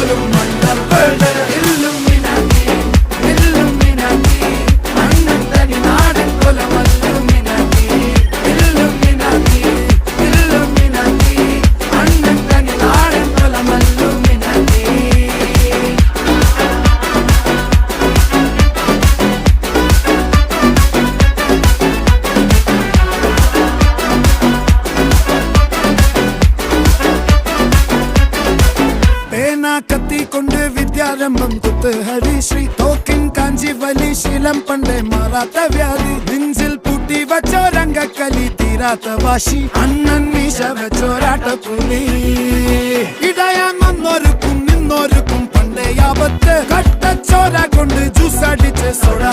പോലും മണ്ടപ്പേട് Illuminati Illuminati അണ്ണൻ തനി നാടൻ കൊലമല്ലുമിനാറ്റി ഇല്ലുമിനാറ്റി ഇല്ലുമിനാറ്റി അണ്ണൻ തനി നാടൻ കൊലമല്ലുമിനാറ്റി. കത്തി കൊണ്ട് വിദ്യാരംഭം കുത്ത് ഹരിശ്രീ തോക്കിൻ കാഞ്ചി വലി ശീലം പണ്ടേ മാറാത്ത വ്യാധി നെഞ്ചിൽ പൂട്ടി വച്ചോരംഗക്കലി തീരാത്ത വാശി അണ്ണൻ മീശ വെച്ചോരാട്ട പുലി ഇടയാൻ വന്നോർക്കും നിന്നോർക്കും പണ്ടേ ആപത്ത് കട്ടച്ചോര കൊണ്ട് ജ്യൂസ് അടിച്ച് സോഡ